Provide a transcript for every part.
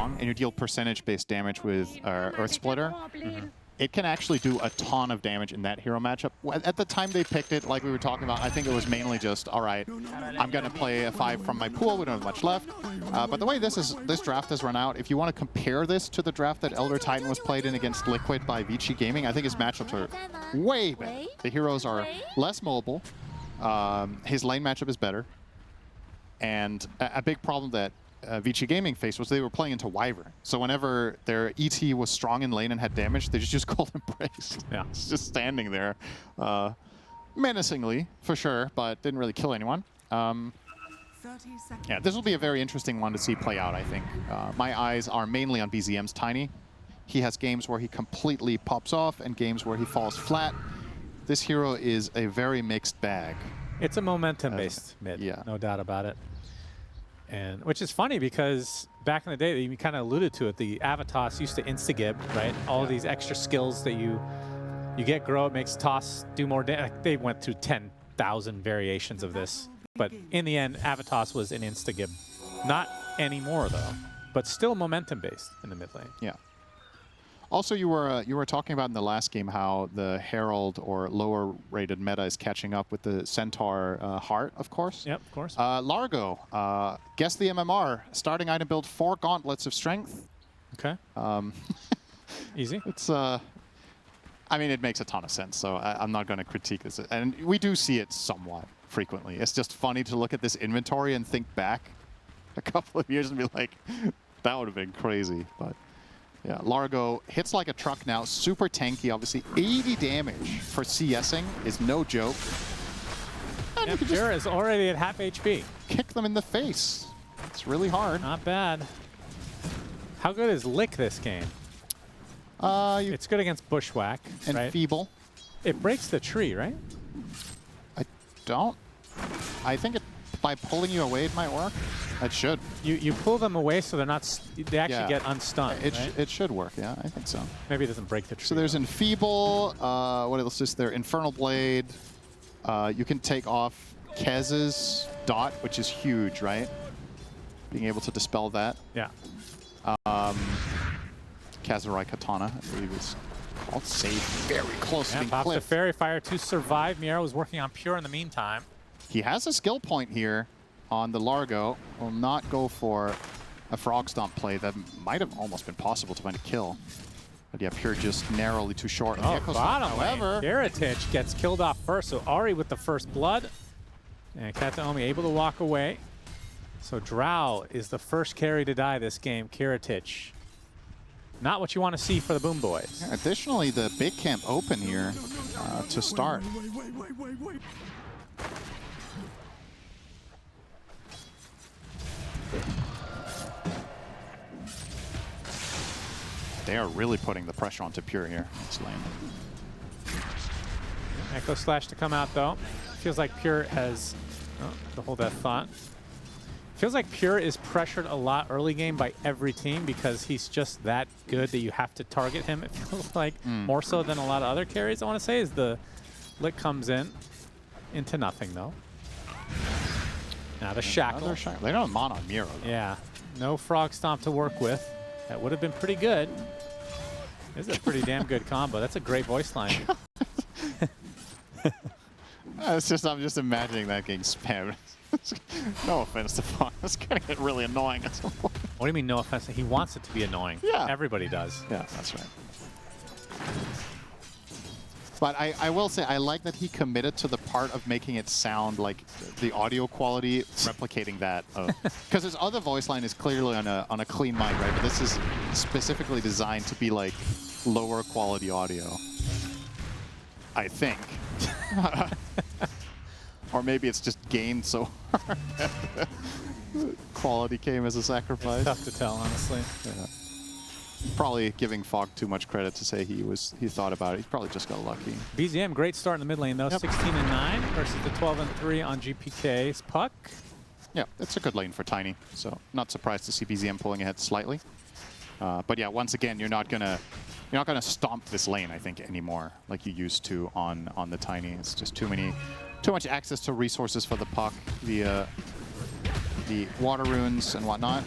strong and you deal percentage-based damage with Earth Splitter, it can actually do a ton of damage in that hero matchup. At the time they picked it, like we were talking about, I think it was mainly just, all right, I'm going to play a 5 from my pool. We don't have much left. But the way this draft has run out, if you want to compare this to the draft that Elder Titan was played in against Liquid by Vici Gaming, I think his matchups are way better. The heroes are less mobile. His lane matchup is better. And a big problem that Vici Gaming faced was they were playing into Wyvern. So whenever their ET was strong in lane and had damage, they just called Embrace. Yeah. It's just standing there menacingly, for sure, but didn't really kill anyone. Yeah, this will be a very interesting one to see play out, I think. My eyes are mainly on BZM's Tiny. He has games where he completely pops off and games where he falls flat. This hero is a very mixed bag. It's a momentum-based mid, yeah. No doubt about it. And which is funny because back in the day, you kind of alluded to it, the Avatos used to insta-gib, right? All of these extra skills that you get grow, it makes toss do more damage. They went through 10,000 variations of this. But in the end, Avatos was an insta-gib. Not anymore, though, but still momentum-based in the mid lane. Yeah. Also, you were talking about in the last game how the Herald or lower rated meta is catching up with the Centaur Heart, of course. Yep, of course. Largo, guess the MMR. Starting item build 4 gauntlets of strength. Okay. Easy. It's I mean, it makes a ton of sense, so I'm not going to critique this. And we do see it somewhat frequently. It's just funny to look at this inventory and think back a couple of years and be like, that would have been crazy, but. Yeah, Largo hits like a truck now, super tanky, obviously. 80 damage for CSing is no joke. And Pure is already at half HP. Kick them in the face. It's really hard. Not bad. How good is Lick this game? It's good against Bushwhack, and right? Feeble. It breaks the tree, right? I don't. I think it, by pulling you away, it might work. It should. You pull them away so they're not. They actually get unstunned. It should work. Yeah, I think so. Maybe it doesn't break the tree. So there's Enfeeble. What else is there? Infernal Blade. You can take off Kez's dot, which is huge, right? Being able to dispel that. Yeah. Kazurai Katana, I believe is called. Save very close to being pops the clipped. Fairy Fire to survive. Miero was working on Pure in the meantime. He has a skill point here on the Largo. Will not go for a Frog Stomp play that might have almost been possible to find a kill. But yeah, Pure just narrowly too short. Oh, bottom however, Kiritich gets killed off first, so Ari with the first blood. And Kataomi able to walk away. So Drow is the first carry to die this game, Kiritich. Not what you want to see for the BoomBoys. Yeah, additionally, the big camp open here to start. Wait. They are really putting the pressure onto Pure here. This lane. Echo Slash to come out though. Feels like Pure has to hold that thought. Feels like Pure is pressured a lot early game by every team because he's just that good that you have to target him. It feels like more so than a lot of other carries, I want to say, as the Lick comes in into nothing though. Now the Shackle. They don't have Mana on Miero though. Yeah, no Frog Stomp to work with. That would have been pretty good. This is a pretty damn good combo. That's a great voice line. It's just, I'm just imagining that getting spammed. No offense to Fawn. It's going to get really annoying at some point. What do you mean no offense? He wants it to be annoying. Yeah. Everybody does. Yeah, that's right. But I will say, I like that he committed to the part of making it sound like the audio quality, replicating that. Because his other voice line is clearly on a clean mic, right? But this is specifically designed to be like lower quality audio. I think. Or maybe it's just gained so hard. Quality came as a sacrifice. It's tough to tell, honestly. Yeah. Probably giving Fog too much credit to say he thought about it. He probably just got lucky. BZM, great start in the mid lane though. 16-9 versus the 12-3 on GPK's Puck. Yeah, it's a good lane for Tiny, so not surprised to see BZM pulling ahead slightly. But yeah, once again, you're not gonna stomp this lane, I think, anymore like you used to on the Tiny. It's just too much access to resources for the Puck via the water runes and whatnot.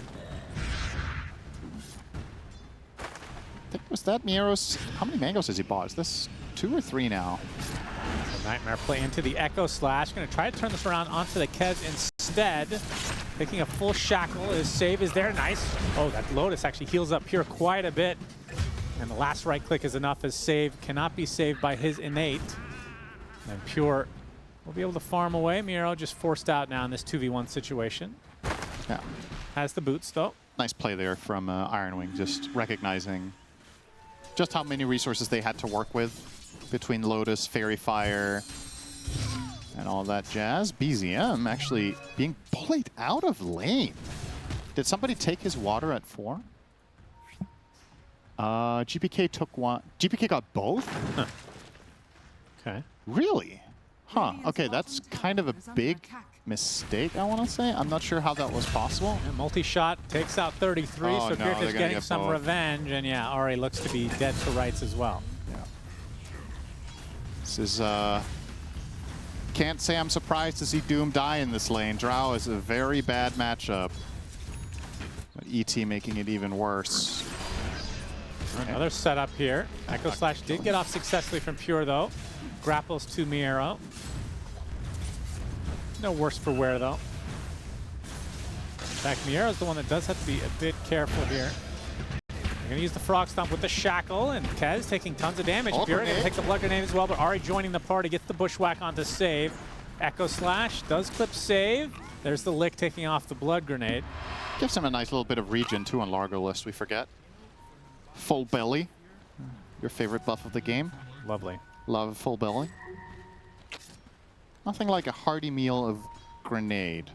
was that Miero's? How many mangoes has he bought? Is this 2 or 3 now? So Nightmare play into the Echo Slash. Going to try to turn this around onto the Kez instead. Taking a full shackle. His save is there. Nice. Oh, that Lotus actually heals up Pure quite a bit. And the last right click is enough. His save cannot be saved by his innate. And Pure will be able to farm away. Miero just forced out now in this 2v1 situation. Yeah. Has the boots, though. Nice play there from Iron Wing, just recognizing just how many resources they had to work with between Lotus, Fairy Fire, and all that jazz. BZM actually being bullied out of lane. Did somebody take his water at 4? GPK took one. GPK got both? Huh. Okay. Really? Huh. Okay, that's kind of a big mistake, I want to say. I'm not sure how that was possible. And multi-shot takes out 33, Oh, so no, Kirk they're is gonna getting get some both. revenge. And yeah, Ari looks to be dead to rights as well. Yeah. This is, can't say I'm surprised to see Doom die in this lane. Drow is a very bad matchup. But ET making it even worse. Another setup here. Echo Slash did get off successfully from Pure, though. Grapples to Miero. No worse for wear, though. In fact, Miero's the one that does have to be a bit careful here. They're going to use the Frog Stomp with the Shackle, and Kez taking tons of damage. Oh, Pure going to grenade. take the Blood Grenade as well, but Ari joining the party, gets the Bushwhack onto save. Echo Slash does clip save. There's the Lick taking off the Blood Grenade. Gives him a nice little bit of regen, too, on Largo list, we forget. Full belly. Your favorite buff of the game. Lovely. Love full belly. Nothing like a hearty meal of grenade.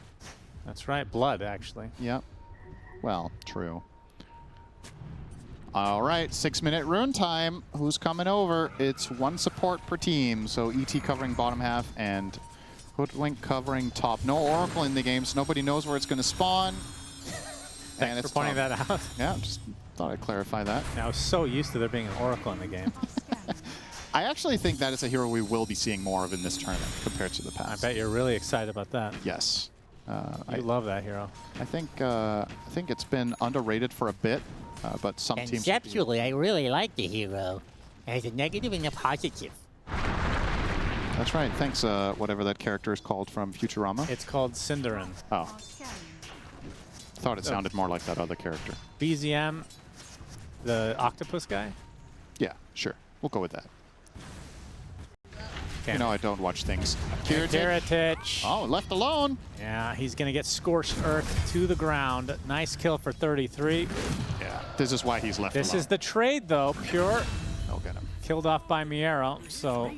That's right, blood, actually. Yep. Well, true. All right, 6-minute rune time. Who's coming over? It's 1 support per team. So ET covering bottom half and Hoodwink covering top. No Oracle in the game, so nobody knows where it's going to spawn. Thanks for pointing that out. Yeah, just thought I'd clarify that. I was so used to there being an Oracle in the game. I actually think that is a hero we will be seeing more of in this tournament compared to the I past. bet you're really excited about that. Yes. I love that hero. I think it's been underrated for a bit, but some teams. Conceptually, I really like the hero. It has a negative and a positive. That's right. Thanks, whatever that character is called from Futurama. It's called Cinderin. Oh. Thought it sounded more like that other character. BZM, the octopus guy? Yeah, sure. We'll go with that. Okay. You know, I don't watch things. Kiritich. Oh, left alone. Yeah, he's going to get Scorched Earth to the ground. Nice kill for 33. Yeah, this is why he's left This alone. is the trade, though. Pure I'll get him. killed off by Miero. So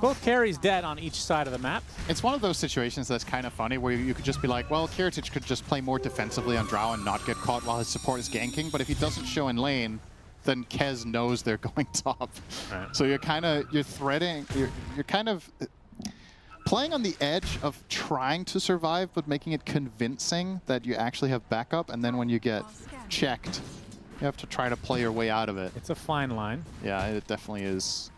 both carries dead on each side of the map. It's one of those situations that's kind of funny where you could just be like, well, Kiritich could just play more defensively on Drow and not get caught while his support is ganking, but if he doesn't show in lane, then Kez knows they're going top. Right. So you're threading, you're kind of playing on the edge of trying to survive, but making it convincing that you actually have backup, and then when you get checked, you have to try to play your way out of it. It's a fine line. Yeah, it definitely is.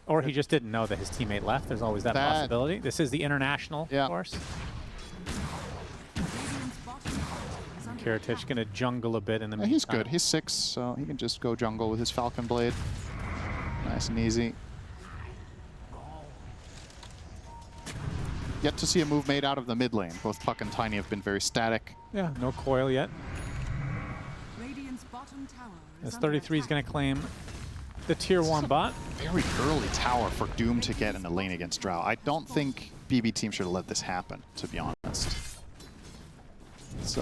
Or he just didn't know that his teammate left. There's always that possibility. This is the international, Yeah. of course. Kiritich gonna jungle a bit in the Yeah, meantime. he's good. He's 6, so he can just go jungle with his Falcon Blade. Nice and easy. Yet to see a move made out of the mid lane. Both Puck and Tiny have been very static. Yeah, no coil yet. As 33 is gonna claim the tier 1 bot. Very early tower for Doom to get in the lane against Drow. I don't think BB team should have let this happen, to be honest. It's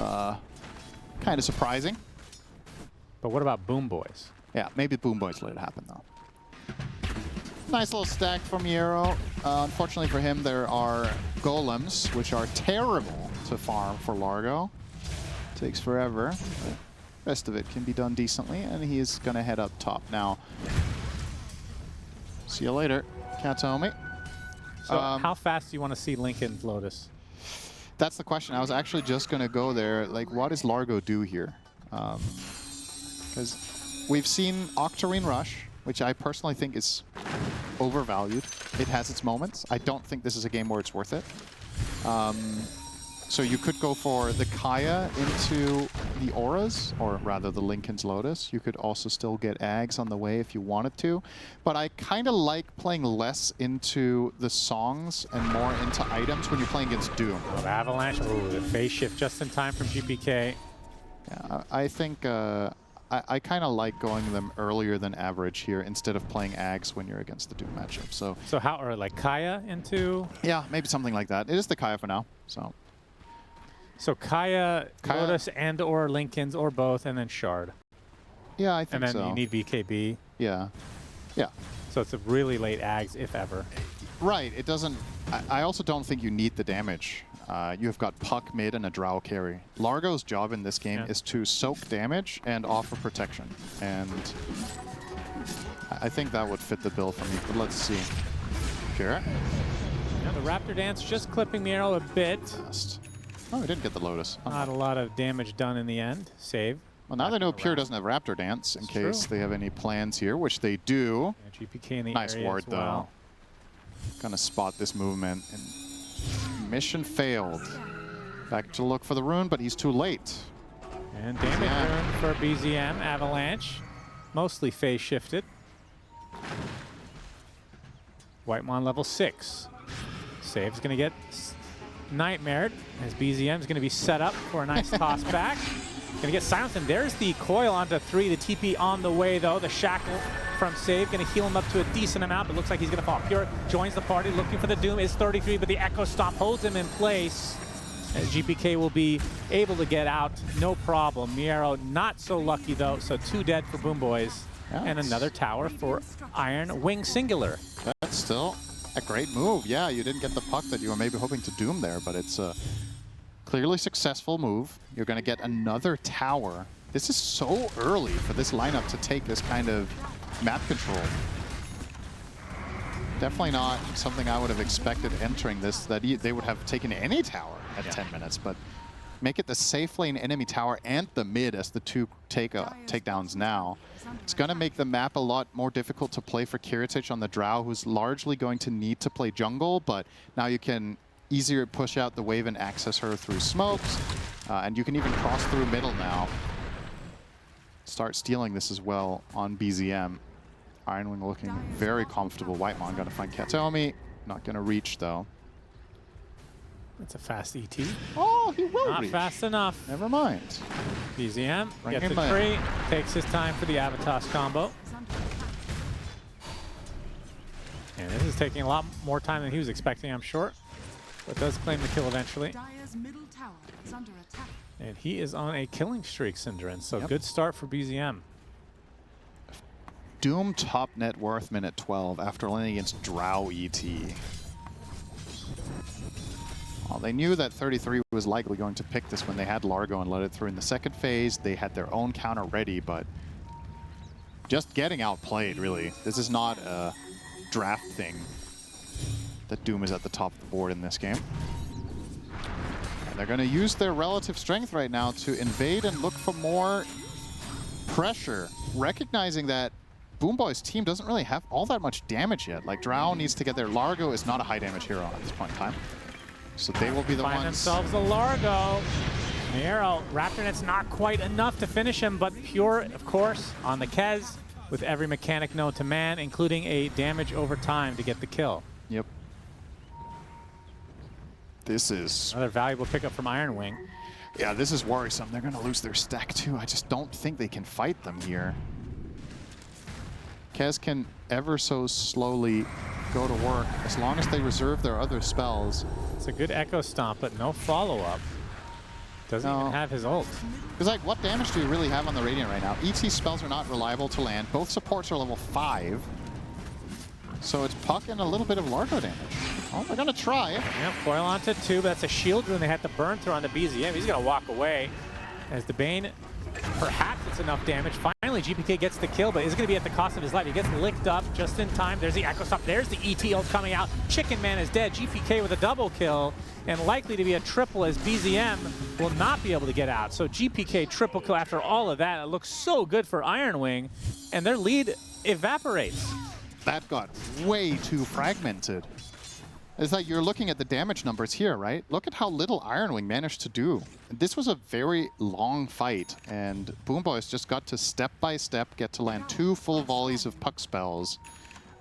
kind of surprising. But what about BoomBoys? Yeah, maybe BoomBoys let it happen, though. Nice little stack from Miero. Unfortunately for him, there are golems, which are terrible to farm for Largo. Takes forever. But rest of it can be done decently, and he is going to head up top now. See you later, Katomi. So how fast do you want to see Lincoln's Lotus? That's the question. I was actually just going to go there. Like, what does Largo do here? Because we've seen Octarine Rush, which I personally think is overvalued. It has its moments. I don't think this is a game where it's worth it. So you could go for the Kaya into the auras, or rather the Lincoln's Lotus. You could also still get Ags on the way if you wanted to. But I kind of like playing less into the songs and more into items when you're playing against Doom. Oh, the Avalanche, ooh, the phase shift just in time from GPK. Yeah, I think I kind of like going them earlier than average here instead of playing Ags when you're against the Doom matchup. So how, or like Kaya into? Yeah, maybe something like that. It is the Kaya for now, so. So Kaya, Lotus, and or Lincolns, or both, and then Shard. Yeah, I think so. And then you need BKB. Yeah. Yeah. So it's a really late Ags, if ever. Right. It doesn't... I also don't think you need the damage. You have got Puck mid and a Drow carry. Largo's job in this game is to soak damage and offer protection. And I think that would fit the bill for me. But let's see. Pure. Yeah, the Raptor Dance just clipping the arrow a bit. Oh, we didn't get the Lotus. Oh. Not a lot of damage done in the end. Save. Well, now they know Pure doesn't have Raptor Dance in case they have any plans here, which they do. Yeah, GPK in the nice area ward, as well. though. Gonna spot this movement. And mission failed. Back to look for the rune, but he's too late. And damage rune for BZM. Avalanche. Mostly phase shifted. Whitemon level 6. Save's gonna get nightmared as BZM is going to be set up for a nice toss back. Going to get silenced, and there's the coil onto 3. The TP on the way, though. The shackle from Save going to heal him up to a decent amount, but looks like he's going to fall. Pure joins the party, looking for the Doom. Is 33, but the Echo Stomp holds him in place. As GPK will be able to get out, no problem. Miero not so lucky, though, so 2 dead for BoomBoys. Yeah, and another tower for Iron Wing Singular. That's still a great move. Yeah, you didn't get the puck that you were maybe hoping to Doom there, but it's a clearly successful move. You're going to get another tower. This is so early for this lineup to take this kind of map control. Definitely not something I would have expected entering this, that they would have taken any tower at 10 minutes, but make it the safe lane enemy tower and the mid as the 2 takedowns now. It's going to make the map a lot more difficult to play for Kiritich on the Drow, who's largely going to need to play jungle, but now you can easier push out the wave and access her through smokes, and you can even cross through middle now. Start stealing this as well on BZM. Ironwing looking very comfortable. Whitemon going to find Katomi. Not going to reach, though. It's a fast ET. Oh, he will Not reach. fast enough. Never mind. BZM Bring gets him the in. tree. Takes his time for the Avatos combo. And this is taking a lot more time than he was expecting, I'm sure. But does claim the kill eventually. And he is on a killing streak, Synderen. So good start for BZM. Doom top net worth minute 12 after landing against Drow ET. Well, they knew that 33 was likely going to pick this when they had Largo and let it through in the second phase. They had their own counter ready, but just getting outplayed, really. This is not a draft thing that Doom is at the top of the board in this game. And they're going to use their relative strength right now to invade and look for more pressure, recognizing that BoomBoys' team doesn't really have all that much damage yet. Like, Drow needs to get there. Largo is not a high damage hero at this point in time. So they will be the Find ones. themselves a Largo. Miero, Raptor Net's not quite enough to finish him, but Pure, of course, on the Kez with every mechanic known to man, including a damage over time to get the kill. Yep. This is... Another valuable pickup from Iron Wing. Yeah, this is worrisome. They're going to lose their stack, too. I just don't think they can fight them here. Kez can ever so slowly go to work as long as they reserve their other spells. It's a good Echo Stomp, but no follow-up. Doesn't even have his ult. Because, like, what damage do you really have on the Radiant right now? ET spells are not reliable to land. Both supports are level 5. So it's Puck and a little bit of Largo damage. Oh, they're going to try. Yeah, foil onto 2, but that's a shield rune they had to burn through on the BZM. He's going to walk away as the Bane, perhaps it's enough damage. Finally, GPK gets the kill, but it's going to be at the cost of his life. He gets licked up just in time. There's the Echo Stop. There's the ET ult coming out. Chicken Man is dead. GPK with a double kill, and likely to be a triple as BZM will not be able to get out. So GPK triple kill after all of that. It looks so good for Iron Wing, and their lead evaporates. That got way too fragmented. is that you're looking at the damage numbers here, right? Look at how little Iron Wing managed to do. This was a very long fight, and BoomBoys just got to step by step get to land 2 full volleys of puck spells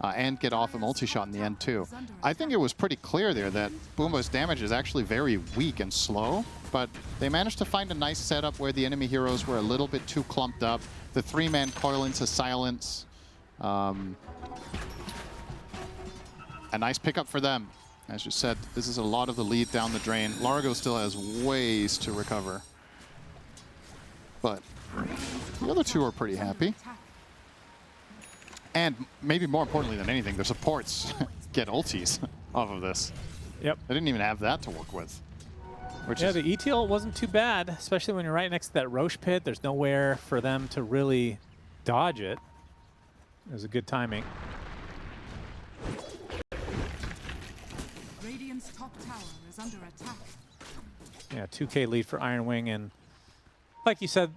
and get off a multi-shot in the end too. I think it was pretty clear there that BoomBoys' damage is actually very weak and slow, but they managed to find a nice setup where the enemy heroes were a little bit too clumped up. The 3-man coil into silence. A nice pickup for them. As you said, this is a lot of the lead down the drain. Largo still has ways to recover. But the other two are pretty happy. And maybe more importantly than anything, their supports get ultis off of this. Yep. They didn't even have that to work with. Yeah, the ETL wasn't too bad, especially when you're right next to that Roche pit. There's nowhere for them to really dodge it. It was a good timing. Radiant's top tower is under attack. Yeah, 2K lead for Iron Wing, and like you said,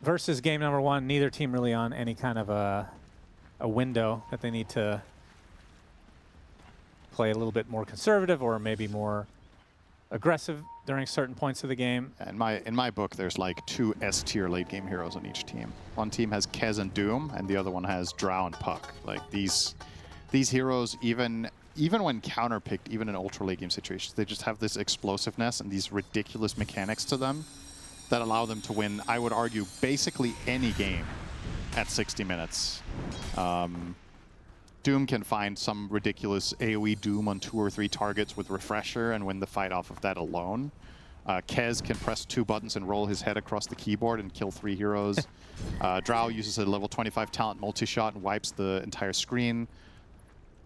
versus game number 1, neither team really on any kind of a window that they need to play a little bit more conservative or maybe more aggressive during certain points of the game. In my book, there's like 2 S-tier late game heroes on each team. One team has Kez and Doom, and the other one has Drow and Puck. Like these heroes, even when counter-picked, even in ultra late game situations, they just have this explosiveness and these ridiculous mechanics to them that allow them to win, I would argue, basically any game at 60 minutes. Doom can find some ridiculous AoE Doom on 2 or 3 targets with Refresher and win the fight off of that alone. Kez can press 2 buttons and roll his head across the keyboard and kill 3 heroes. Drow uses a level 25 talent multi-shot and wipes the entire screen.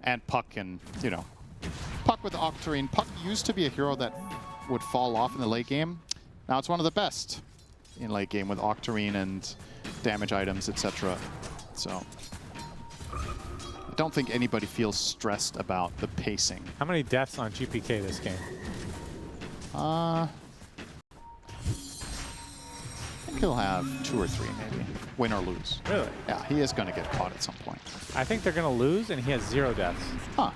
And Puck can, you know, Puck with Octarine. Puck used to be a hero that would fall off in the late game. Now it's one of the best in late game with Octarine and damage items, etc. So I don't think anybody feels stressed about the pacing. How many deaths on GPK this game? I think he'll have 2 or 3 maybe, win or lose. Really? Yeah, he is going to get caught at some point. I think they're going to lose, and he has 0 deaths. Huh.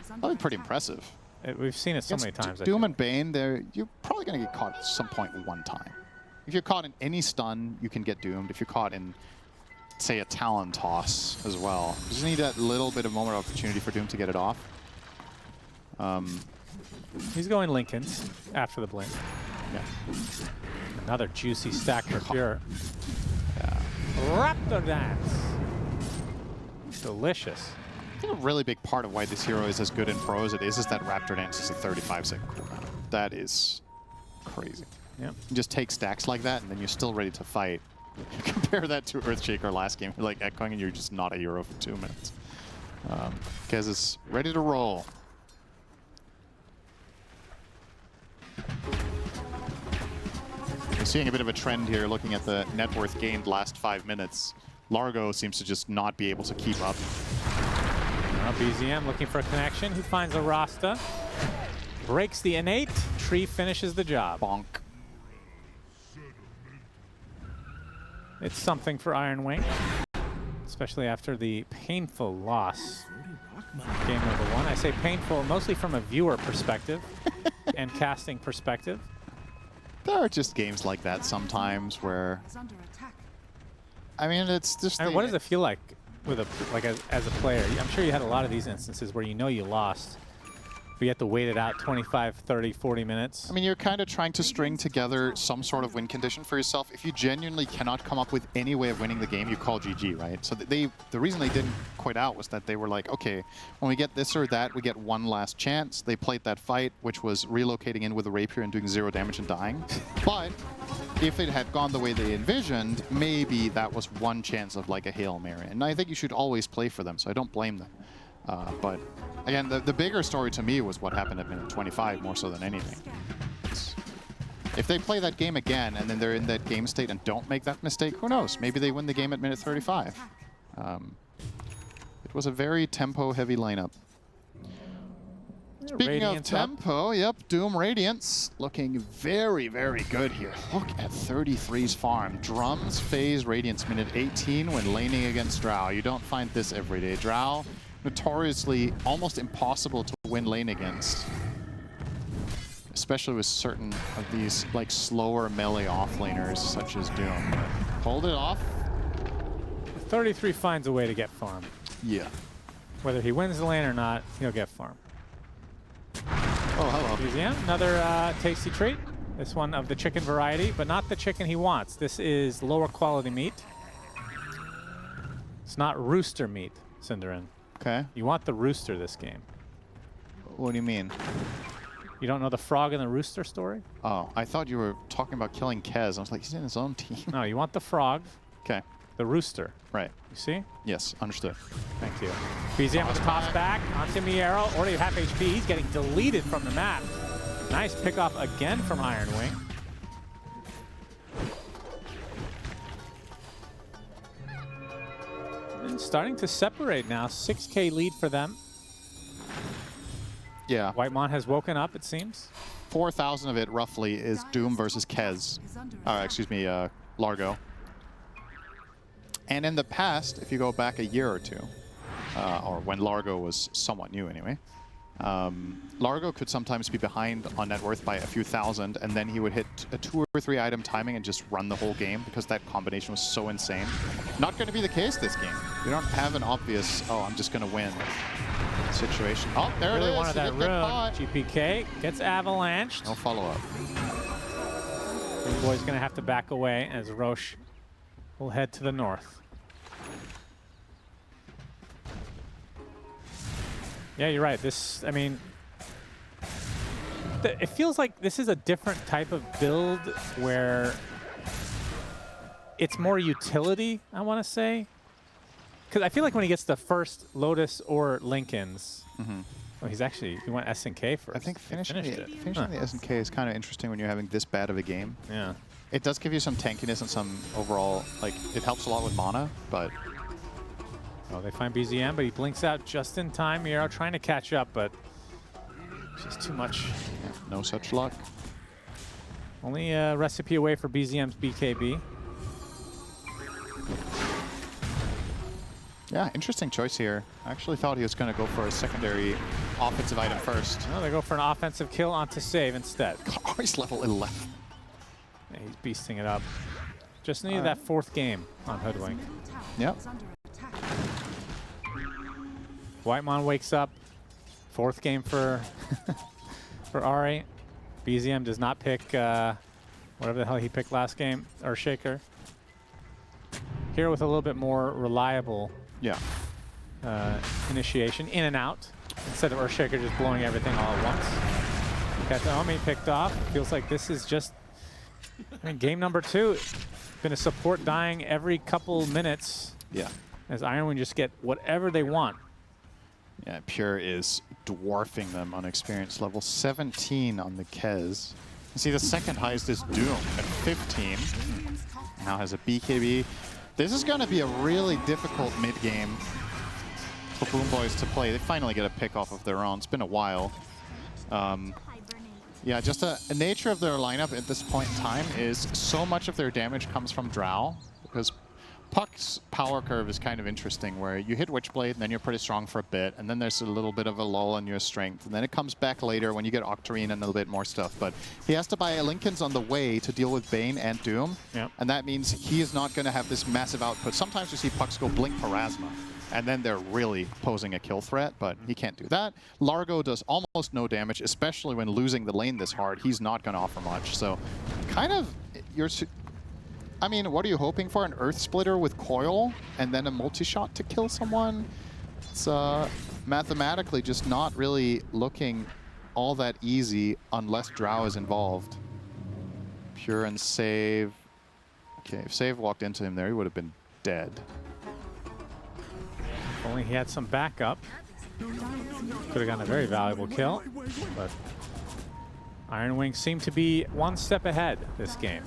That'll be pretty impressive. We've seen it so many Against times. Doom and Bane, you're probably going to get caught at some point one time. If you're caught in any stun, you can get doomed. If you're caught in, say, a Talon toss as well, you just need that little bit of moment of opportunity for Doom to get it off. He's going Lincolns after the blink. Yeah. Another juicy stack for Pure. Yeah. Raptor Dance. Delicious. I think a really big part of why this hero is as good in pro as it is that Raptor Dance is a 35-second cooldown. That is crazy. Yep. You just take stacks like that, and then you're still ready to fight. You compare that to Earthshaker last game, you're like echoing, and you're just not a hero for 2 minutes. Kez is ready to roll. We're seeing a bit of a trend here, looking at the net worth gained last 5 minutes. Largo seems to just not be able to keep up. BZM looking for a connection. He finds a Rasta. Breaks the innate. Tree finishes the job. Bonk. It's something for Iron Wing, especially after the painful loss game number 1. I say painful mostly from a viewer perspective and casting perspective. There are just games like that sometimes where, I mean, it's just. I mean, what does it feel like with as a player? I'm sure you had a lot of these instances where you know you lost, but you have to wait it out 25, 30, 40 minutes. I mean, you're kind of trying to string together some sort of win condition for yourself. If you genuinely cannot come up with any way of winning the game, you call GG, right? So the reason they didn't quit out was that they were like, okay, when we get this or that, we get one last chance. They played that fight, which was relocating in with a rapier and doing 0 damage and dying. But if it had gone the way they envisioned, maybe that was one chance of like a Hail Mary. And I think you should always play for them, so I don't blame them. But again, the bigger story to me was what happened at minute 25 more so than anything. If they play that game again and then they're in that game state and don't make that mistake, who knows? Maybe they win the game at minute 35. It was a very tempo-heavy lineup. Speaking of tempo, yep, Doom Radiance looking very, very good here. Look at 33's farm. Drums phase Radiance minute 18 when laning against Drow. You don't find this every day. Drow notoriously almost impossible to win lane against. Especially with certain of these like slower melee offlaners such as Doom. Hold it off. 33 finds a way to get farm. Yeah. Whether he wins the lane or not, he'll get farm. Oh, hello. Museum, another tasty treat. This one of the chicken variety, but not the chicken he wants. This is lower quality meat. It's not rooster meat, Cinderin. Okay. You want the rooster this game. What do you mean? You don't know the frog and the rooster story? Oh, I thought you were talking about killing Kez. I was like, he's in his own team. No, you want the frog, Okay. the rooster. Right. You see? Yes, understood. Thank you. BZM with the toss back onto Miero. Already half HP. He's getting deleted from the map. Nice pickoff again from Iron Wing. And starting to separate now. 6K lead for them. Yeah. Whitemon has woken up, it seems. 4,000 of it, roughly, is Doom versus Kez. Excuse me, Largo. And in the past, if you go back a year or two, or when Largo was somewhat new anyway, Largo could sometimes be behind on net worth by a few thousand, and then he would hit a 2 or 3 item timing and just run the whole game because that combination was so insane. Not going to be the case this game. You don't have an obvious, oh, I'm just going to win situation. Oh, there Really it is. wanted that rune. GPK gets avalanched. No follow-up. BoomBoys going to have to back away as Roche will head to the north. Yeah, you're right. This, I mean, it feels like this is a different type of build where it's more utility, I want to say. Because I feel like when he gets the first Lotus or Lincolns, well, he went S&K first. I think finishing He the finished it. S&K is kind of interesting when you're having this bad of a game. Yeah. It does give you some tankiness and some overall, like, it helps a lot with mana, but... Oh, they find BZM, but he blinks out just in time. Miero trying to catch up, but just too much. Yeah, no such luck. Only a recipe away for BZM's BKB. Yeah, interesting choice here. I actually thought he was going to go for a secondary offensive item first. No, they go for an offensive kill onto save instead. He's level 11. Yeah, he's beasting it up. Just needed that 4th game on Hoodwink. Yep. Whitemon wakes up. 4th game for for Ari. BZM does not pick whatever the hell he picked last game, or Shaker. Here with a little bit more reliable initiation, in and out, instead of Earthshaker just blowing everything all at once. Got the Omi picked off. Feels like this is just, I mean, game number 2. Been a support dying every couple minutes. Yeah. As Ironwing just get whatever they want. Yeah, Pure is dwarfing them on experience level 17 on the Kez. You see the second highest is Doom at 15. Now has a BKB. This is going to be a really difficult mid-game for BoomBoys to play. They finally get a pick off of their own. It's been a while. Yeah, just a nature of their lineup at this point in time is so much of their damage comes from Drow, because Puck's power curve is kind of interesting, where you hit Witchblade, and then you're pretty strong for a bit, and then there's a little bit of a lull in your strength, and then it comes back later when you get Octarine and a little bit more stuff. But he has to buy Lincolns on the way to deal with Bane and Doom, and that means he is not going to have this massive output. Sometimes you see Pucks go Blink Parasma, and then they're really posing a kill threat, but he can't do that. Largo does almost no damage, especially when losing the lane this hard. He's not going to offer much, so kind of I mean, what are you hoping for? An Earth Splitter with Coil and then a multi-shot to kill someone? It's mathematically just not really looking all that easy unless Drow is involved. Pure and Save. Okay, if Save walked into him there, he would have been dead. If only he had some backup. Could have gotten a very valuable kill, but Iron Wing seemed to be one step ahead this game.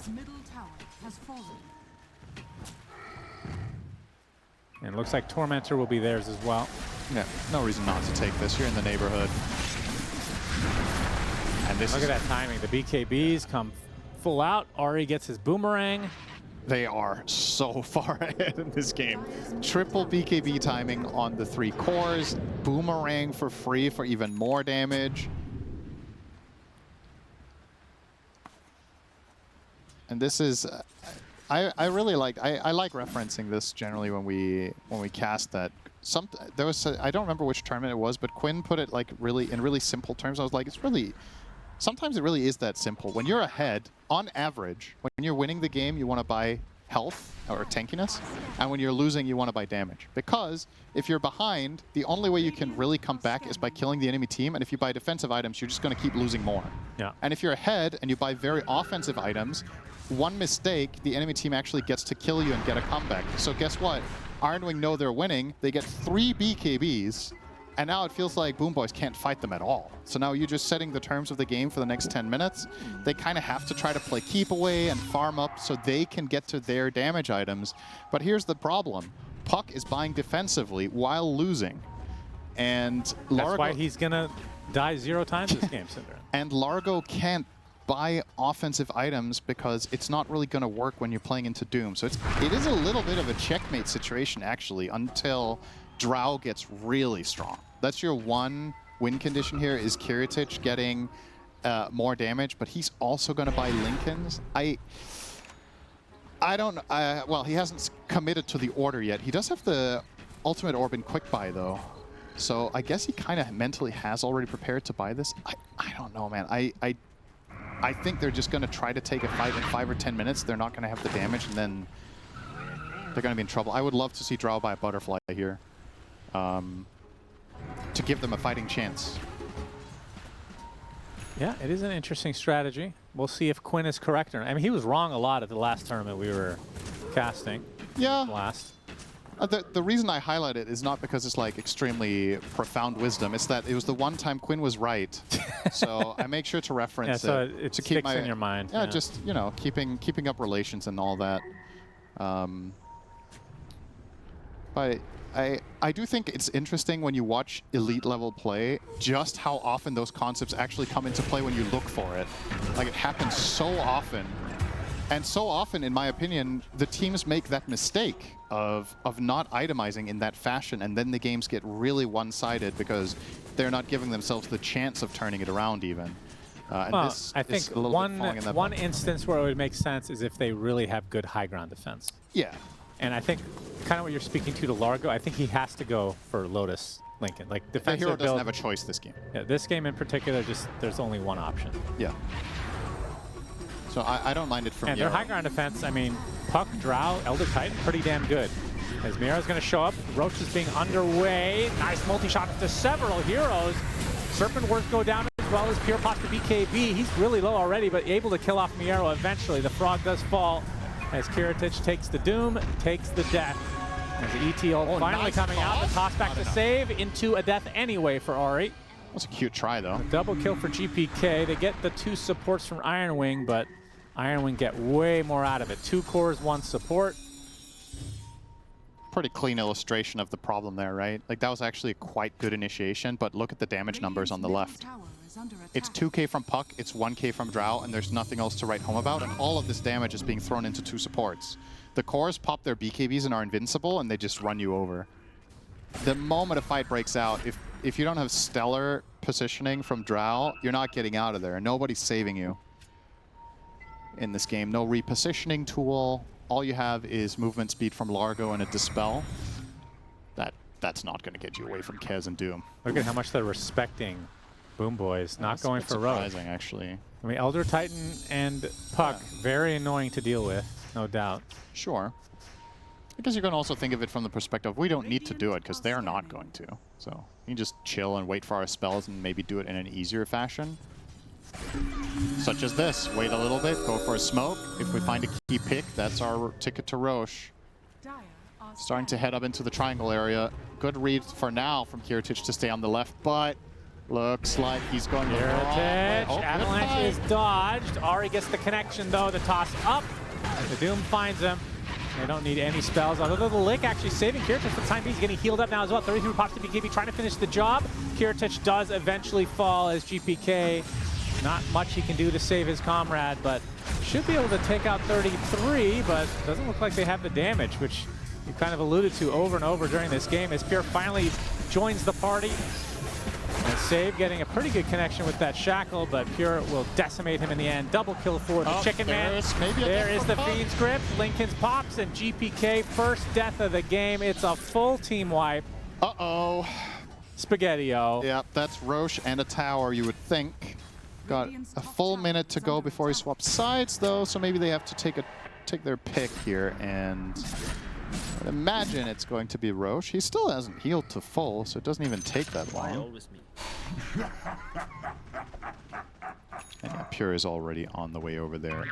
And it looks like Tormentor will be theirs as well. Yeah, no reason not to take this. You're in the neighborhood. And this Look at that timing. The BKBs come full out. Ari gets his boomerang. They are so far ahead in this game. Triple BKB timing on the 3 cores, boomerang for free for even more damage. And this is, I really like, I like referencing this generally when we cast that. There was I don't remember which tournament it was, but Quinn put it like really in really simple terms. I was like, it's really, sometimes it really is that simple. When you're ahead, on average, when you're winning the game, you want to buy health or tankiness, and when you're losing, you want to buy damage. Because if you're behind, the only way you can really come back is by killing the enemy team, and if you buy defensive items, you're just going to keep losing more. Yeah. And if you're ahead and you buy very offensive items, one mistake, the enemy team actually gets to kill you and get a comeback. So guess what? Iron Wing know they're winning. They get 3 BKBs, and now it feels like BoomBoys can't fight them at all. So now you're just setting the terms of the game for the next 10 minutes. They kind of have to try to play keep away and farm up so they can get to their damage items. But here's the problem. Puck is buying defensively while losing. And Largo, that's why he's going to die 0 times this game, Cinder. And Largo can't buy offensive items because it's not really going to work when you're playing into Doom. So it is a little bit of a checkmate situation, actually, until Drow gets really strong. That's your one win condition here, is Kiritich getting more damage, but he's also going to buy Lincolns. I don't, well, he hasn't committed to the order yet. He does have the ultimate orb in quick buy, though. So I guess he kind of mentally has already prepared to buy this. I don't know, man. I think they're just going to try to take a fight in 5 or 10 minutes. They're not going to have the damage, and then they're going to be in trouble. I would love to see Drow buy a butterfly here to give them a fighting chance. Yeah, it is an interesting strategy. We'll see if Quinn is correct or not. I mean, he was wrong a lot at the last tournament we were casting. Yeah. Last. The reason I highlight it is not because it's like extremely profound wisdom. It's that it was the one time Quinn was right. So I make sure to reference it to keep in your mind. Yeah, just, you know, keeping up relations and all that. But I do think it's interesting when you watch elite level play, just how often those concepts actually come into play when you look for it. Like, it happens so often. And so often, in my opinion, the teams make that mistake of not itemizing in that fashion, and then the games get really one-sided because they're not giving themselves the chance of turning it around even. And well, this I think is a little bit falling in that one boat. instance where it would make sense is if they really have good high ground defense. Yeah. And I think kind of what you're speaking to Largo, I think he has to go for Lotus Lincoln. Like, The defensive hero doesn't build, have a choice this game. yeah, this game in particular, there's only one option. Yeah. So I don't mind it from And Yarrow. their high ground defense, I mean, Puck, Drow, Elder Titan, pretty damn good. As Mira's going to show up, Roach is being underway. Nice multi-shot to several heroes. Serpent Words go down as well as Pure pops the BKB. He's really low already, but able to kill off Miero eventually. The Frog does fall as Kiritich takes the Doom, takes the death. As the ET ult finally nice coming out, the toss back Not to enough. save into a death anyway for Ori. That's a cute try, though. Double kill for GPK. They get the 2 supports from Iron Wing, but Iron Wing get way more out of it. 2 cores, 1 support. Pretty clean illustration of the problem there, right? Like, that was actually a quite good initiation, but look at the damage numbers on the left. It's 2k from Puck, it's 1k from Drow, and there's nothing else to write home about, and all of this damage is being thrown into 2 supports. The cores pop their BKBs and are invincible, and they just run you over. The moment a fight breaks out, if you don't have stellar positioning from Drow, you're not getting out of there. Nobody's saving you in this game. No repositioning tool. All you have is movement speed from Largo and a Dispel. That's not going to get you away from Kez and Doom. Look at how much they're respecting BoomBoys, not going for Roach. Surprising, actually. I mean, Elder Titan and Puck, very annoying to deal with, no doubt. Sure. I guess you can also think of it from the perspective, we don't need to do it because they're not going to. So you can just chill and wait for our spells and maybe do it in an easier fashion. Such as this. Wait a little bit, go for a smoke. If we find a key pick, that's our ticket to Roche. Starting to head up into the triangle area. Good read for now from Kiritich to stay on the left, but looks like he's going to Kiritich, Oh, Avalanche is dodged. Ari gets the connection though, the toss up. The Doom finds him. They don't need any spells, although the Lick actually saving Kiritich for the time being. He's getting healed up now as well. 33 pops to BKB, trying to finish the job. Kiritich does eventually fall as GPK. Not much he can do to save his comrade, but should be able to take out 33, but doesn't look like they have the damage, which you kind of alluded to over and over during this game as Pure finally joins the party. And Save getting a pretty good connection with that shackle, but Pure will decimate him in the end. Double kill for the Chicken Man. There is the Fiend's Grip. Lincoln's pops, and GPK, first death of the game. It's a full team wipe. Uh-oh. Spaghetti-O. Yep, that's Roche and a tower, you would think. Got a full minute to go before he swaps sides, though, so maybe they have to take their pick here, and I would imagine it's going to be Roche. He still hasn't healed to full, so it doesn't even take that long. And yeah, Pure is already on the way over there.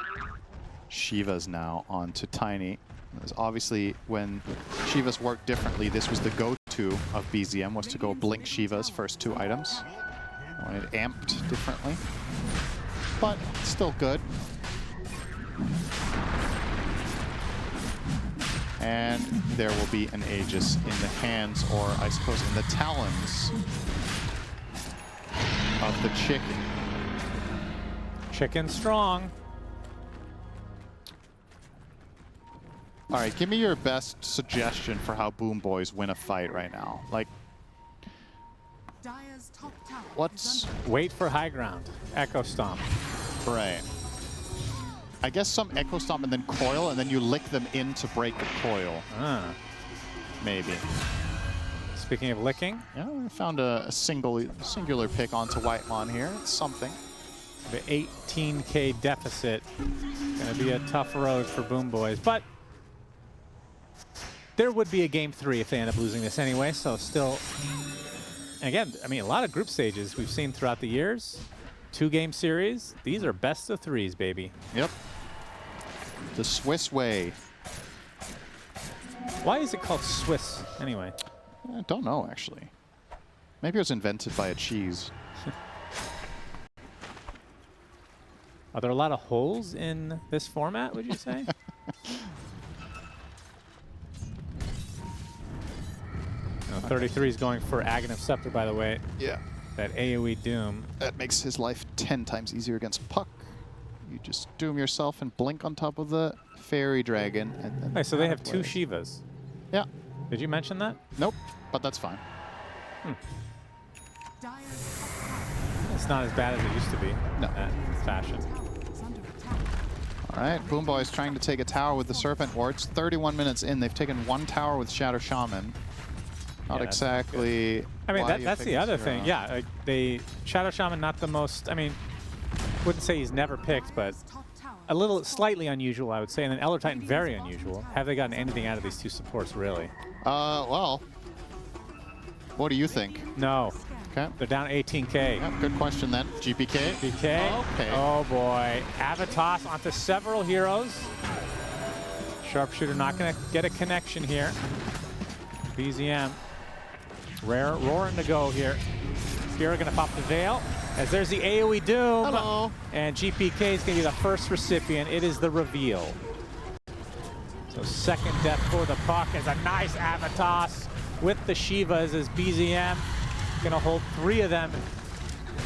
Shiva's now on to Tiny. Because obviously, when Shivas worked differently, this was the go-to of BZM, was to go blink Shiva's first 2 items. When it amped differently. But still good. And there will be an Aegis in the hands, or I suppose in the talons, of the Chicken. Chicken strong. All right, give me your best suggestion for how BoomBoys win a fight right now. Like, Dire's top tower what's... Wait for high ground. Echo Stomp. Right. I guess some Echo Stomp and then coil, and then you lick them in to break the coil. Ah. Maybe. Speaking of licking. Yeah, I found a singular pick onto Whitemon here. It's something. The 18K deficit. Gonna be a tough road for BoomBoys, but there would be a game 3 if they end up losing this anyway, so still... And again, I mean, a lot of group stages we've seen throughout the years. 2-game series. These are best of 3s, baby. Yep. The Swiss way. Why is it called Swiss, anyway? I don't know, actually. Maybe it was invented by a cheese. Are there a lot of holes in this format, would you say? 33 is going for Aghanim Scepter, by the way. Yeah. That AoE Doom. That makes his life 10 times easier against Puck. You just doom yourself and blink on top of the Fairy Dragon. And then Hey, so they have 2 Shivas. Yeah. Did you mention that? Nope, but that's fine. Dire's top tower It's not as bad as it used to be. No. That fashion. is under attack. All right, BoomBoys trying to take a tower with the Serpent Wards. 31 minutes in, they've taken 1 tower with Shadow Shaman. Not Yeah, exactly. I mean, why you that's pick the this other hero. thing. Yeah, like they Shadow Shaman, not the most. I mean, wouldn't say he's never picked, but Top tower a little slightly unusual, I would say. And then Elder Titan, very unusual. Have they gotten anything out of these 2 supports, really? Well, what do you think? No. Okay. They're down 18K. Yeah, good question then. GPK. BK. Okay. Oh boy. Avatos onto several heroes. Sharpshooter not going to get a connection here. BZM. Rare roaring to go here. Pure going to pop the Veil. As there's the AoE Doom. Hello. And GPK is going to be the first recipient. It is the reveal. So second death for the Puck is a nice Avatos with the Shivas as BZM going to hold 3 of them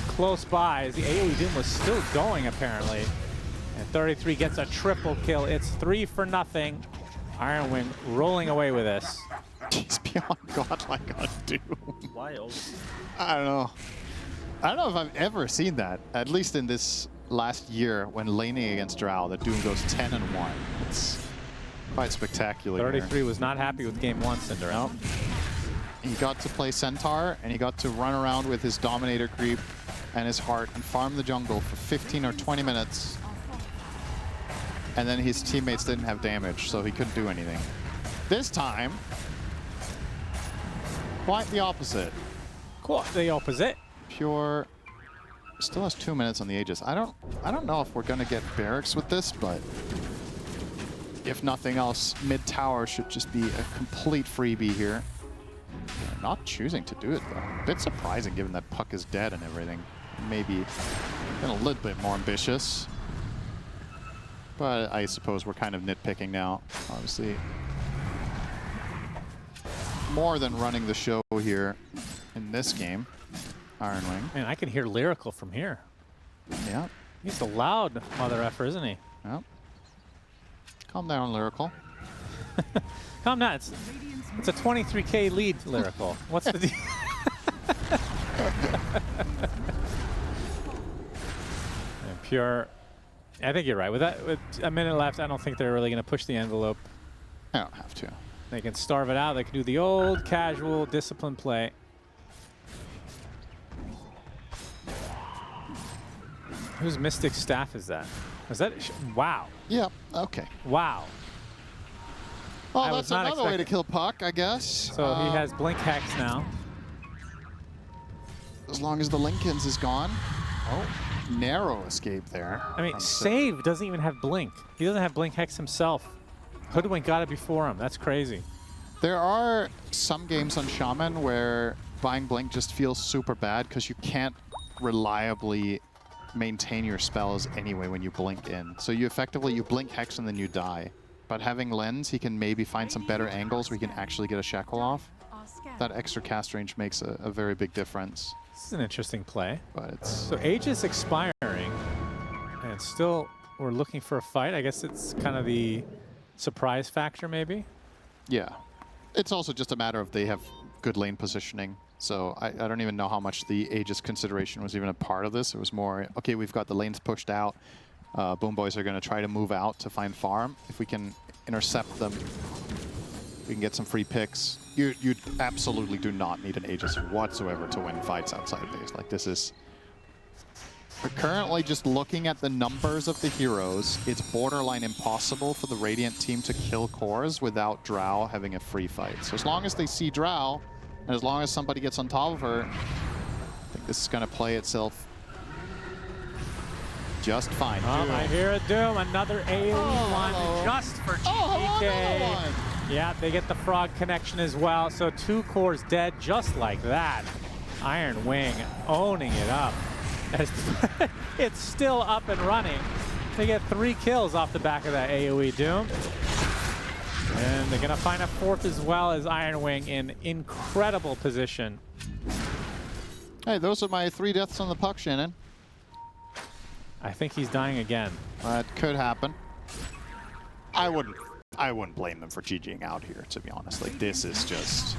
close by as the AoE Doom was still going apparently. And 33 gets a triple kill. It's 3-0. Iron Wing rolling away with this. He's beyond godlike on Doom. Why always? I don't know. I don't know if I've ever seen that, at least in this last year when laning against Drow, that Doom goes 10-1. It's quite spectacular. 33 was not happy with game 1, Cinder. Nope. He got to play Centaur, and he got to run around with his Dominator creep and his heart and farm the jungle for 15 or 20 minutes. And then his teammates didn't have damage, so he couldn't do anything. This time, quite the opposite. Quite the opposite. Pure still has 2 minutes on the Aegis. I don't know if we're gonna get barracks with this, but if nothing else, mid tower should just be a complete freebie here. They're not choosing to do it though. A bit surprising given that Puck is dead and everything. Maybe been a little bit more ambitious. But I suppose we're kind of nitpicking now, obviously. More than running the show here in this game. Iron Wing. Man, I can hear Lyrical from here. Yeah. He's a loud mother effer, isn't he? Yep. Calm down, Lyrical. Calm down. It's a 23K lead, Lyrical. What's the deal? And Pure, I think you're right. With a minute left, I don't think they're really going to push the envelope. I don't have to. They can starve it out. They can do the old casual discipline play. Whose Mystic Staff is that? Is that? Wow. Yeah, okay. Wow. Well, I that's was not another way to expecting- kill Puck, I guess. So he has Blink Hex now. As long as the Lincolns is gone. Oh, narrow escape there. I mean, Save doesn't even have Blink. He doesn't have Blink Hex himself. Hoodwink got it before him. That's crazy. There are some games on Shaman where buying Blink just feels super bad because you can't reliably maintain your spells anyway when you blink in. So you effectively, you blink Hex and then you die. But having Lens, he can maybe find some better angles where he can actually get a Shackle off. That extra cast range makes a very big difference. This is an interesting play. But it's... So Age is expiring, and still we're looking for a fight. I guess it's kind of the surprise factor, maybe? Yeah. It's also just a matter of they have good lane positioning. So I don't even know how much the Aegis consideration was even a part of this. It was more, okay, we've got the lanes pushed out. BoomBoys are going to try to move out to find farm. If we can intercept them, we can get some free picks. You absolutely do not need an Aegis whatsoever to win fights outside base. Like, this is... We're currently just looking at the numbers of the heroes. It's borderline impossible for the Radiant team to kill cores without Drow having a free fight. So as long as they see Drow, and as long as somebody gets on top of her, I think this is going to play itself just fine. I hear a Doom. Another AoE one hello. just for Oh, GDK. another one. Yeah, they get the frog connection as well. So 2 cores dead just like that. Iron Wing owning it up. It's still up and running. They get 3 kills off the back of that AoE Doom. And they're going to find a 4th as well as Iron Wing in incredible position. Hey, those are my 3 deaths on the Puck, Shannon. I think he's dying again. That could happen. I wouldn't blame them for GGing out here, to be honest. Like, this is just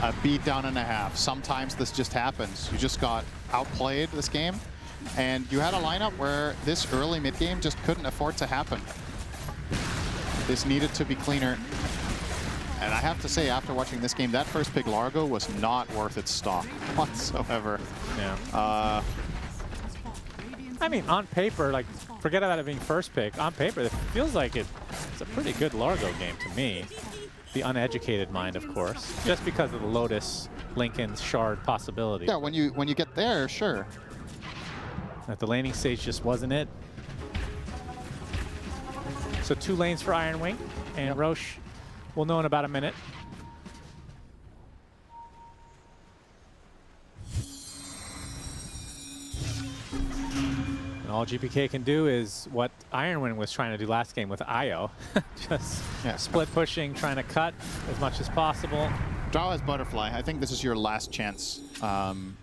a beatdown and a half. Sometimes this just happens. You just got outplayed this game, and you had a lineup where this early mid-game just couldn't afford to happen. This needed to be cleaner. And I have to say, after watching this game, that first pick Largo was not worth its stock whatsoever. Yeah. I mean, on paper, like, forget about it being first pick. On paper, it feels like it's a pretty good Largo game to me. The uneducated mind, of course, just because of the Lotus, Lincoln, Shard possibility. Yeah, when you get there, sure. At the laning stage just wasn't it. So 2 lanes for Iron Wing, and Roche will know in about a minute. And all GPK can do is what Iron Wing was trying to do last game with Io. Just split pushing, trying to cut as much as possible. Drow has Butterfly. I think this is your last chance.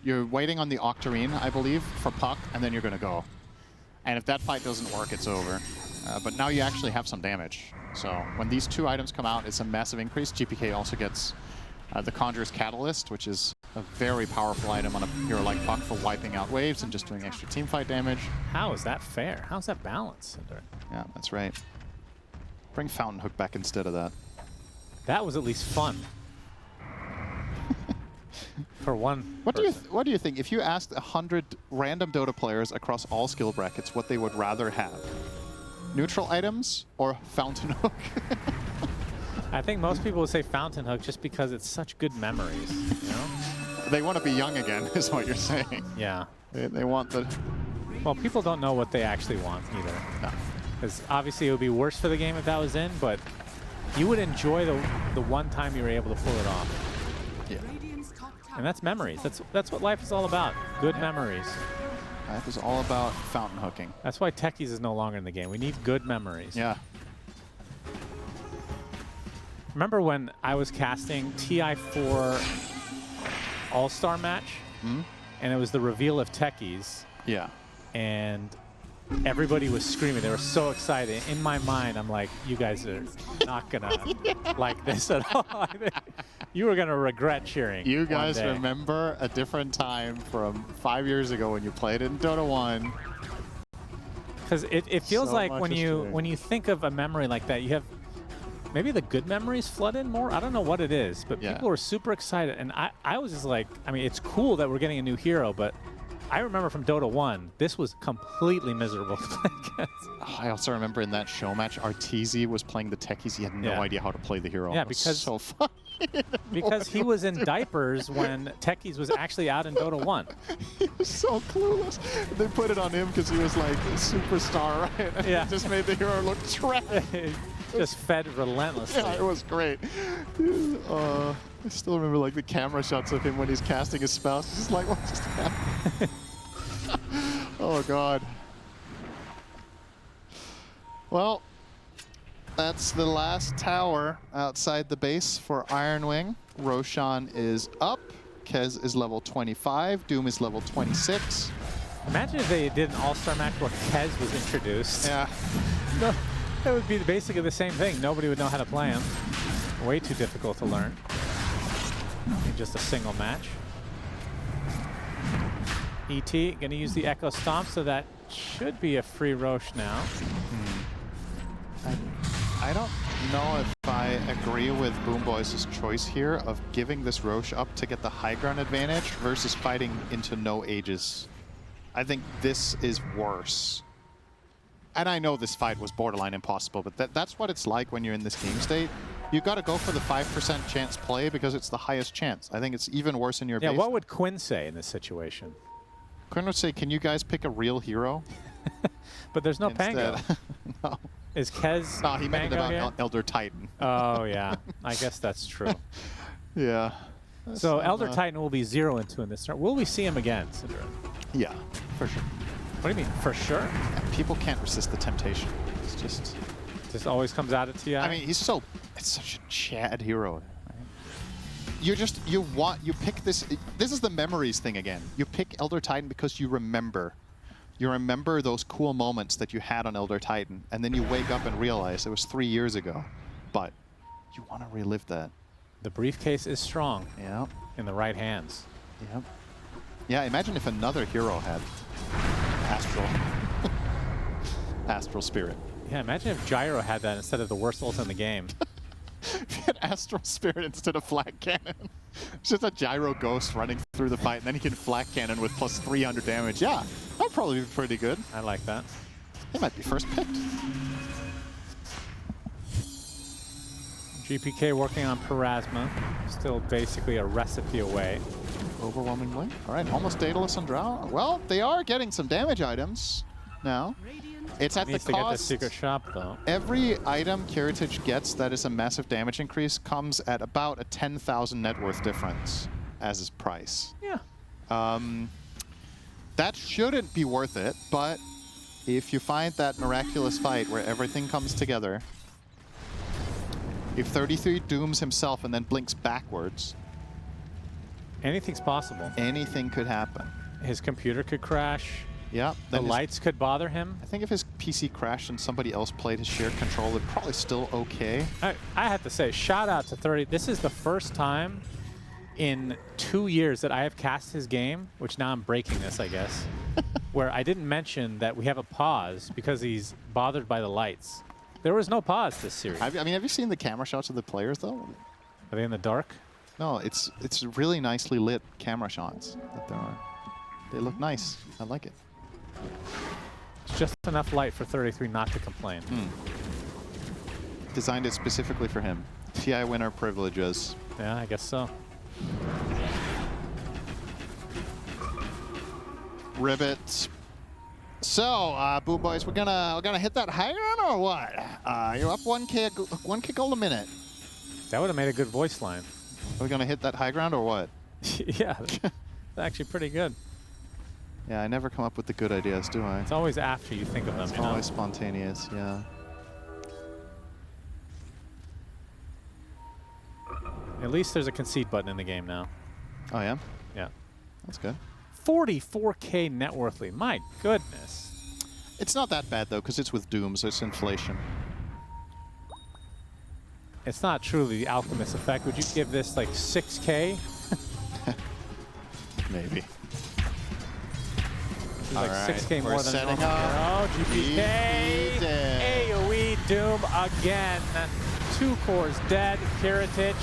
You're waiting on the Octarine, I believe, for Puck, and then you're going to go. And if that fight doesn't work, it's over. But now you actually have some damage. So when these 2 items come out, it's a massive increase. GPK also gets the Conjurer's Catalyst, which is a very powerful item on a hero like Puck for wiping out waves and just doing extra teamfight damage. How is that fair? How's that balanced? Yeah, that's right. Bring Fountain Hook back instead of that. That was at least fun. For one What do you think? If you asked 100 random Dota players across all skill brackets what they would rather have, neutral items or Fountain Hook? I think most people would say Fountain Hook just because it's such good memories, you know? They want to be young again, is what you're saying. Yeah. They want the... Well, people don't know what they actually want either. No. Because obviously it would be worse for the game if that was in, but you would enjoy the one time you were able to pull it off. Yeah. And that's memories. That's what life is all about. Good memories. Life is all about fountain hooking. That's why Techies is no longer in the game. We need good memories. Yeah. Remember when I was casting TI4 All-Star match? Hmm? And it was the reveal of Techies. Yeah. And everybody was screaming. They were so excited. In my mind, I'm like, you guys are not going to like this at all. You were going to regret cheering. You guys one day. remember a different time from 5 years ago when you played in Dota 1. Because it feels So like much when has you changed. think of a memory like that, you have maybe the good memories flood in more. I don't know what it is, but Yeah. people were super excited. And I was just like, I mean, it's cool that we're getting a new hero, but I remember from Dota 1, this was completely miserable to play against. Oh, I also remember in that show match, Arteezy was playing the techies. He had no Yeah. idea how to play the hero. Yeah, It was because- so fun. Because he was in diapers when Techies was actually out in Dota 1. He was so clueless. They put it on him because he was like a superstar, right? And Yeah. It just made the hero look trash. Just fed relentlessly. Yeah, it was great. I still remember like the camera shots of him when he's casting his spells. He's just like, what just happened? Oh God. Well, that's the last tower outside the base for Iron Wing. Roshan is up. Kez is level 25. Doom is level 26. Imagine if they did an all-star match where Kez was introduced. Yeah. No, that would be basically the same thing. Nobody would know how to play him. Way too difficult to learn in just a single match. ET gonna use the Echo Stomp, so that should be a free Roche now. I don't know if I agree with BoomBoys' choice here of giving this Roche up to get the high ground advantage versus fighting into no ages. I think this is worse. And I know this fight was borderline impossible, but that's what it's like when you're in this game state. You got to go for the 5% chance play because it's the highest chance. I think it's even worse in your Yeah, base. what would Quinn say in this situation? Quinn would say, can you guys pick a real hero? But there's no Pango. Instead? No. Is Kez No, he meant it Pango about here? Elder Titan. Oh, yeah. I guess that's true. Yeah. So Elder Titan will be 0-2 in this turn. Will we see him again, Sidra? Yeah, for sure. What do you mean, for sure? Yeah, people can't resist the temptation. It's just... Just always comes out at TI? I mean, it's such a Chad hero. Right? You pick this is the memories thing again. You pick Elder Titan because you remember. You remember those cool moments that you had on Elder Titan, and then you wake up and realize it was 3 years ago. But you want to relive that. The briefcase is strong Yeah. in the right hands. Yep. Yeah, imagine if another hero had Astral Spirit. Yeah, imagine if Gyro had that instead of the worst ult in the game. If you had Astral Spirit instead of Flak Cannon. It's just a Gyro Ghost running through the fight, and then he can Flak Cannon with plus 300 damage. Yeah, that'd probably be pretty good. I like that. He might be first picked. GPK working on Parasma. Still basically a recipe away. Overwhelmingly. All right, almost Daedalus and Drow. Well, they are getting some damage items now. It's at the Needs to get the cost. secret shop, though. Every item Kiritich gets that is a massive damage increase comes at about a 10,000 net worth difference as his price. Yeah. That shouldn't be worth it, but if you find that miraculous fight where everything comes together, if 33 dooms himself and then blinks backwards, Anything's possible. anything could happen. His computer could crash. Yeah. The then his- lights could bother him. I think if his PC crashed and somebody else played his shared control, it'd probably still okay. I have to say, shout out to 30. This is the first time in 2 years that I have cast his game, which now I'm breaking this, I guess, where I didn't mention that we have a pause because he's bothered by the lights. There was no pause this series. I mean, have you seen the camera shots of the players, though? Are they in the dark? No, it's really nicely lit camera shots that there are. They look nice. I like it. It's just enough light for 33 not to complain. Designed it specifically for him. TI winner privileges. Yeah, I guess so. Ribbit. So, BoomBoys, we're gonna hit that high ground or what? You're up 1K gold a minute. That would have made a good voice line. Are we gonna hit that high ground or what? Yeah, that's actually pretty good. Yeah, I never come up with the good ideas, do I? It's always after you think of them, It's you know? always spontaneous, yeah. At least there's a concede button in the game now. Oh, yeah? Yeah. That's good. 44K net worth lead. My goodness. It's not that bad, though, because it's with Doom, so it's inflation. It's not truly the Alchemist effect. Would you give this like 6K? Maybe. Like Alright, 6K we're more than setting normal. up. Oh, GPK. AoE Doom again. 2 cores dead. Kiritich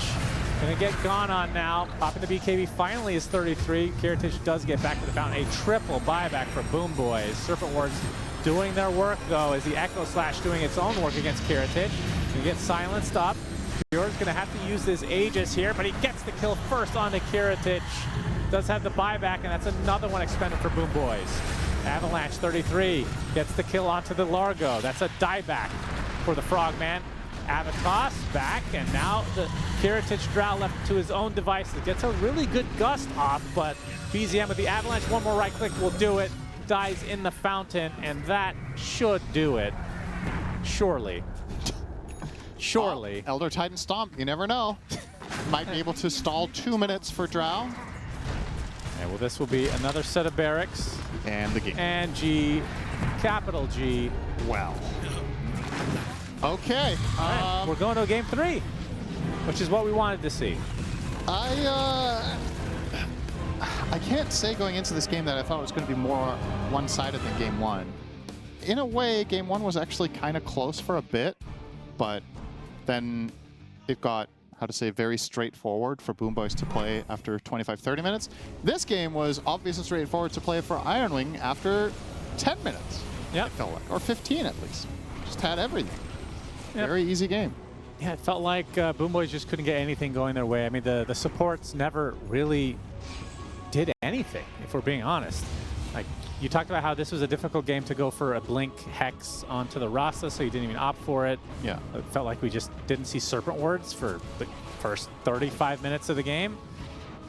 gonna get gone on now. Popping the BKB finally is 33. Kiritich does get back to the fountain. A triple buyback for BoomBoys. Serpent Wards doing their work though, as the Echo Slash doing its own work against Kiritich. He gets silenced up. Pyore's gonna have to use this Aegis here, but he gets the kill first onto Kiritich. Does have the buyback, and that's another one expended for BoomBoys. Avalanche 33 gets the kill onto the Largo. That's a dieback for the Frogman. Avatos back, and now the Kiritich Drow left to his own devices. Gets a really good gust off, but BZM with the Avalanche, one more right click will do it. Dies in the fountain, and that should do it. Surely. Surely. Elder Titan Stomp, you never know. Might be able to stall 2 minutes for Drow. Okay, well, this will be another set of barracks. And the game. And G, capital G. Well. Okay. Right, we're going to game 3, which is what we wanted to see. I can't say going into this game that I thought it was going to be more one-sided than game 1. In a way, game 1 was actually kind of close for a bit, but then it got, how to say, very straightforward for BoomBoys to play after 25-30 minutes. This game was obvious and straightforward to play for Iron Wing after 10 minutes. Yep. It felt like, or 15 at least. Just had everything. Yep. Very easy game. Yeah, it felt like BoomBoys just couldn't get anything going their way. I mean, the supports never really did anything, if we're being honest. Like, you talked about how this was a difficult game to go for a Blink Hex onto the Rasa, so you didn't even opt for it. Yeah. It felt like we just didn't see Serpent Wards for the first 35 minutes of the game.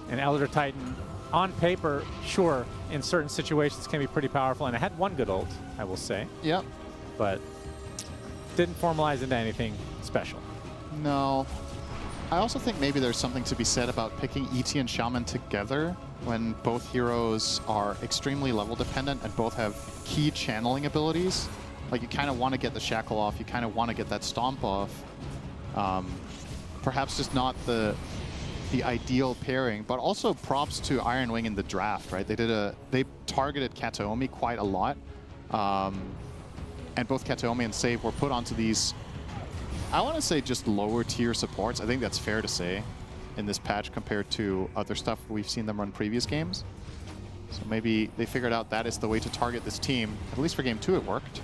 And Elder Titan, on paper, sure, in certain situations can be pretty powerful, and it had one good ult, I will say. Yep. But didn't formalize into anything special. No. I also think maybe there's something to be said about picking ET and Shaman together when both heroes are extremely level dependent and both have key channeling abilities. Like, you kind of want to get the Shackle off, you kind of want to get that Stomp off. Perhaps just not the ideal pairing, but also props to Iron Wing in the draft, right? They targeted Kataomi quite a lot. And both Kataomi and Save were put onto these, I want to say, just lower tier supports. I think that's fair to say in this patch compared to other stuff we've seen them run previous games. So maybe they figured out that is the way to target this team. At least for game 2 it worked.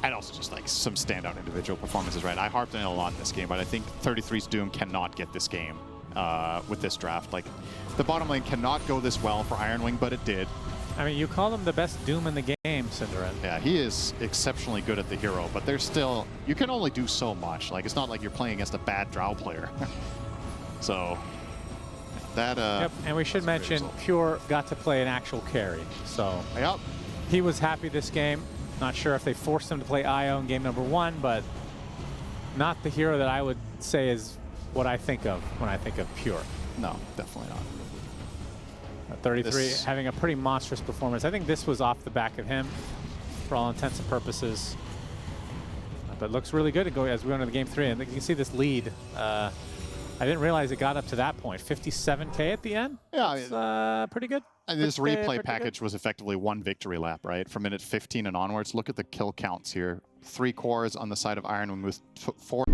And also just like some standout individual performances, right? I harped on it a lot in this game, but I think 33's Doom cannot get this game with this draft. Like, the bottom lane cannot go this well for Iron Wing, but it did. I mean, you call him the best Doom in the game, Cinderin. Yeah, he is exceptionally good at the hero, but there's still, you can only do so much. Like, it's not like you're playing against a bad Drow player. So, that, Yep, and we should mention Pure got to play an actual carry. So, yep. He was happy this game. Not sure if they forced him to play IO in game number 1, but not the hero that I would say is what I think of when I think of Pure. No, definitely not. 33 having a pretty monstrous performance. I think this was off the back of him for all intents and purposes. But looks really good as we go into the game 3. And you can see this lead. I didn't realize it got up to that point. 57K at the end? Yeah. That's pretty good. And this replay package was effectively one victory lap, right? From minute 15 and onwards. Look at the kill counts here. 3 cores on the side of Iron Wing with 4.